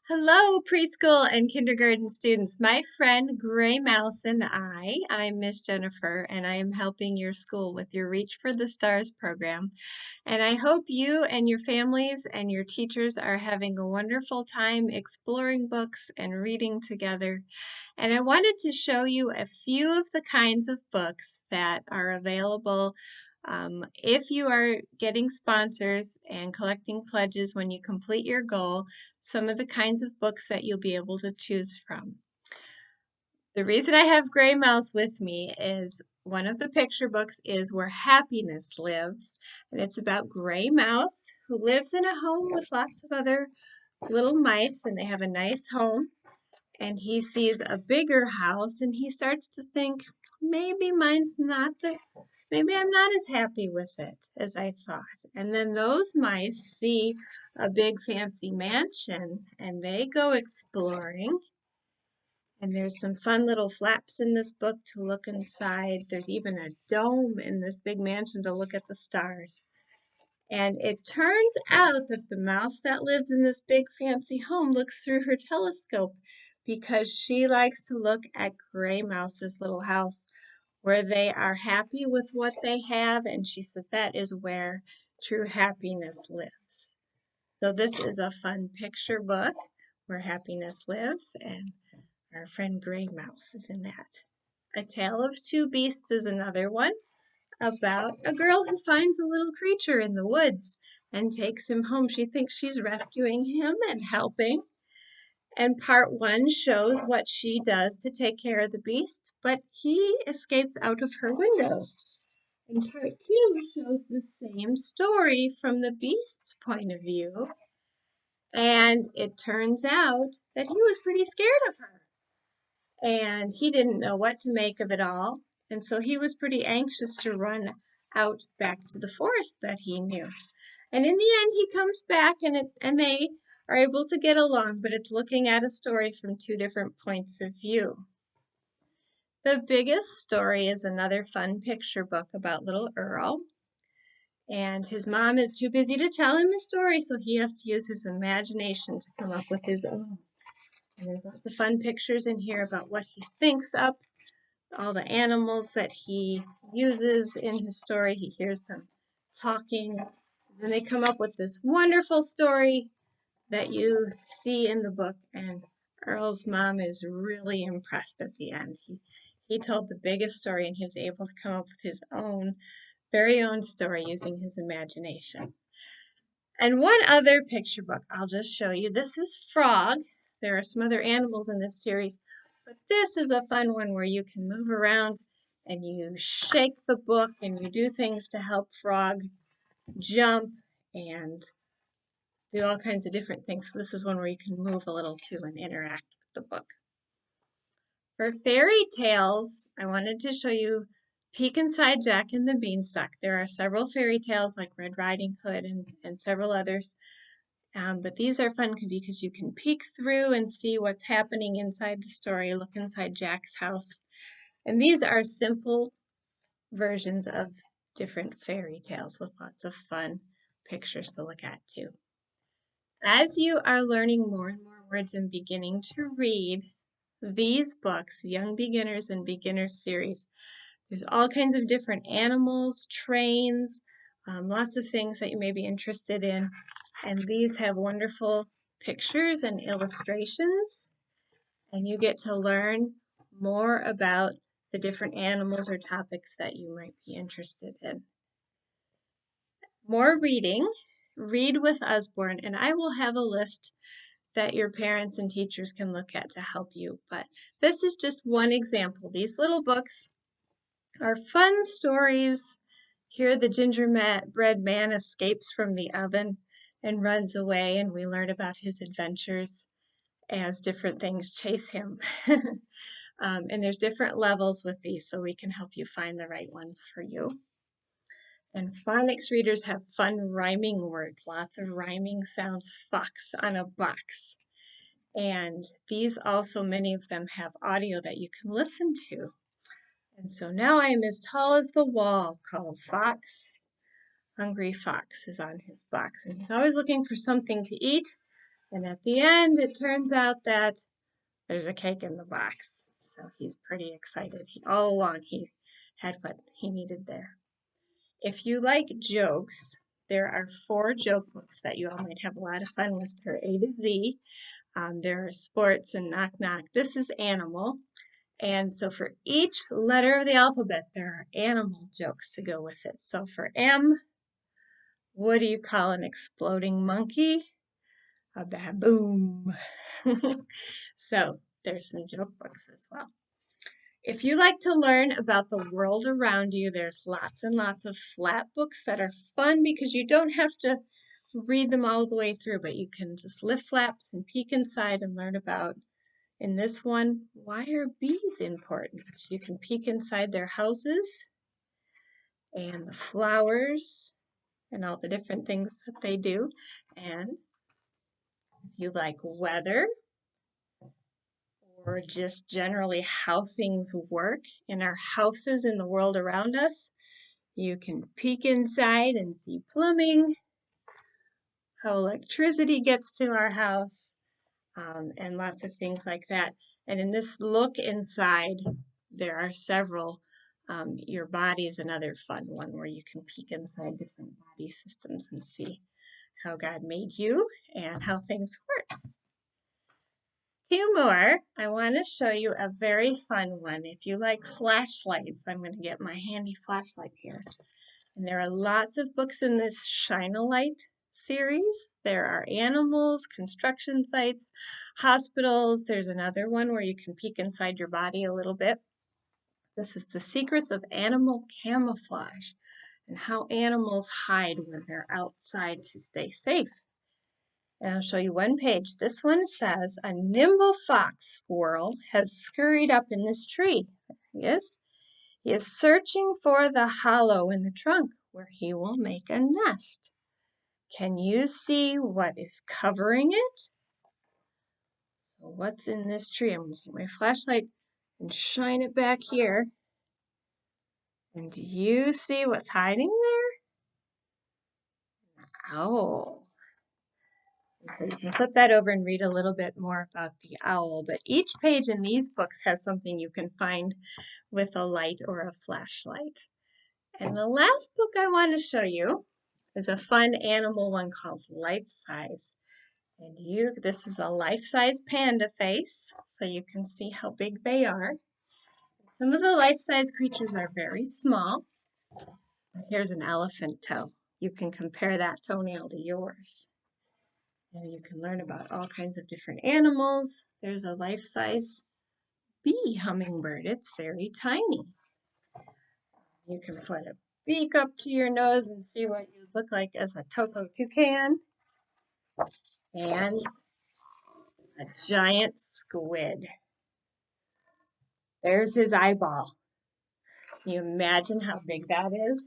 Hello, preschool and kindergarten students. My friend Gray Mouse and I'm Miss Jennifer, and I am helping your school with your Reach for the Stars program. And I hope you and your families and your teachers are having a wonderful time exploring books and reading together. And I wanted to show you a few of the kinds of books that are available if you are getting sponsors and collecting pledges when you complete your goal, some of the kinds of books that you'll be able to choose from. The reason I have Gray Mouse with me is one of the picture books is Where Happiness Lives, and it's about Gray Mouse who lives in a home with lots of other little mice, and they have a nice home. And he sees a bigger house and he starts to think, maybe maybe I'm not as happy with it as I thought. And then those mice see a big fancy mansion and they go exploring. And there's some fun little flaps in this book to look inside. There's even a dome in this big mansion to look at the stars. And it turns out that the mouse that lives in this big fancy home looks through her telescope because she likes to look at Gray Mouse's little house where they are happy with what they have, and she says that is where true happiness lives. So this is a fun picture book where happiness lives, and our friend Gray Mouse is in that. A Tale of Two Beasts is another one about a girl who finds a little creature in the woods and takes him home. She thinks she's rescuing him and helping. And part one shows what she does to take care of the beast, but he escapes out of her window. And part two shows the same story from the beast's point of view. And it turns out that he was pretty scared of her. And he didn't know what to make of it all. And so he was pretty anxious to run out back to the forest that he knew. And in the end, he comes back and they are able to get along, but it's looking at a story from two different points of view. The Biggest Story is another fun picture book about little Earl. And his mom is too busy to tell him a story, so he has to use his imagination to come up with his own. And there's lots of fun pictures in here about what he thinks up, all the animals that he uses in his story. He hears them talking. And they come up with this wonderful story that you see in the book. And Earl's mom is really impressed at the end. He told the biggest story and he was able to come up with his own, very own story using his imagination. And one other picture book I'll just show you. This is Frog. There are some other animals in this series, but this is a fun one where you can move around and you shake the book and you do things to help Frog jump and do all kinds of different things. So this is one where you can move a little too and interact with the book. For fairy tales, I wanted to show you Peek Inside Jack and the Beanstalk. There are several fairy tales like Red Riding Hood and several others. But these are fun because you can peek through and see what's happening inside the story, look inside Jack's house. And these are simple versions of different fairy tales with lots of fun pictures to look at too. As you are learning more and more words and beginning to read these books, Young Beginners and Beginners series, there's all kinds of different animals, trains, lots of things that you may be interested in. And these have wonderful pictures and illustrations. And you get to learn more about the different animals or topics that you might be interested in. More reading, read with Usborne, and I will have a list that your parents and teachers can look at to help you. But this is just one example. These little books are fun stories. Here the gingerbread man escapes from the oven and runs away, and we learn about his adventures as different things chase him. And there's different levels with these, so we can help you find the right ones for you. And phonics readers have fun rhyming words, lots of rhyming sounds, fox on a box. And these also, many of them have audio that you can listen to. And so now I am as tall as the wall, calls Fox. Hungry Fox is on his box, and he's always looking for something to eat. And at the end, it turns out that there's a cake in the box. So he's pretty excited. All along, he had what he needed there. If you like jokes, there are 4 joke books that you all might have a lot of fun with. They're A to Z. There are sports and knock knock. This is animal. And so for each letter of the alphabet, there are animal jokes to go with it. So for M, what do you call an exploding monkey? A baboon. So there's some joke books as well. If you like to learn about the world around you, there's lots and lots of flat books that are fun because you don't have to read them all the way through, but you can just lift flaps and peek inside and learn about, in this one, why are bees important? You can peek inside their houses and the flowers and all the different things that they do. And if you like weather, or just generally how things work in our houses in the world around us, you can peek inside and see plumbing, how electricity gets to our house, and lots of things like that. And in this look inside, there are several. Your body is another fun one where you can peek inside different body systems and see how God made you and how things work. 2 more. I want to show you a very fun one. If you like flashlights, I'm going to get my handy flashlight here. And there are lots of books in this Shine a Light series. There are animals, construction sites, hospitals. There's another one where you can peek inside your body a little bit. This is The Secrets of Animal Camouflage and how animals hide when they're outside to stay safe. And I'll show you one page. This one says, a nimble fox squirrel has scurried up in this tree. There he is. He is searching for the hollow in the trunk where he will make a nest. Can you see what is covering it? So what's in this tree? I'm going to take my flashlight and shine it back here. And do you see what's hiding there? An owl. So you can flip that over and read a little bit more about the owl. But each page in these books has something you can find with a light or a flashlight. And the last book I want to show you is a fun animal one called Life Size. And this is a life-size panda face, so you can see how big they are. Some of the life-size creatures are very small. Here's an elephant toe. You can compare that toenail to yours. And you can learn about all kinds of different animals. There's a life-size bee hummingbird. It's very tiny. You can put a beak up to your nose and see what you look like as a Toco toucan. And a giant squid. There's his eyeball. Can you imagine how big that is?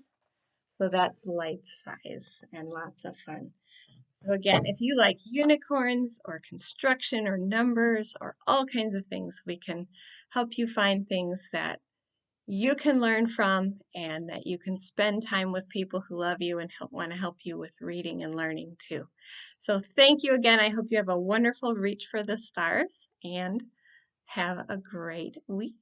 So that's life size and lots of fun. So again, if you like unicorns or construction or numbers or all kinds of things, we can help you find things that you can learn from and that you can spend time with people who love you and want to help you with reading and learning too. So thank you again. I hope you have a wonderful Reach for the Stars and have a great week.